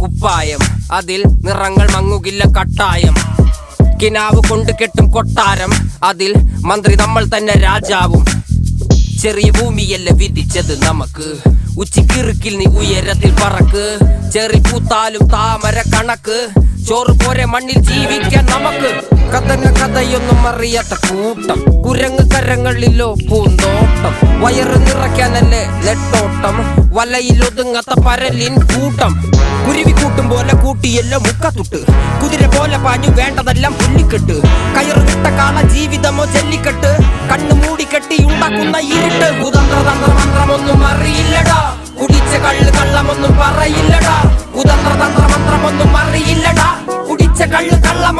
കുപ്പായം, അതിൽ നിറങ്ങൾ മങ്ങുകില്ല കട്ടായം. കിനാവ് കൊണ്ട് കെട്ടും കൊട്ടാരം, അതിൽ മന്ത്രി നമ്മൾ തന്നെ രാജാവും. ചെറിയ ഭൂമിയല്ല വിധിച്ചത് നമുക്ക്, ഉച്ചിക്കിറുക്കിൽ നീ ഉയരത്തിൽ പറക്ക്. ചെറി പൂത്താലും താമര കണക്ക്, ചോറ് പോരെ മണ്ണിൽ ജീവിക്കാൻ നമുക്ക്. കഥയൊന്നും അറിയാത്ത കൂട്ടം, കുരങ്ങ് കരങ്ങളിലോ പൂന്തോട്ടം. വയറ് നിറയ്ക്കാനല്ലേ നെട്ടോട്ടം, വലയിൽ ഒതുങ്ങാത്ത പരലിൻ കൂട്ടം. കുരുവി കൂട്ടും പോലെ കൂട്ടിയെല്ലാം മുക്കത്തുട്ട്, കുതിര പോലെ പാഞ്ഞു വേണ്ടതെല്ലാം പുല്ലിക്കെട്ട്. കയറ് വിട്ട കാള ജീവിതമോ ജല്ലിക്കെട്ട്, കണ്ണു മൂടിക്കെട്ടി ഉണ്ടാക്കുന്ന ഇരുട്ട്. കുതന്ത്രതന്ത്രമന്ത്രമൊന്നും അറിയില്ലടാ, കുടിച്ച കള്ള് കള്ളമൊന്നും പറയില്ലടാ. കുതന്ത്രതന്ത്രമന്ത്രമൊന്നും അറിയില്ലടാ, കുടിച്ച കള്ള് കള്ളമൊന്നും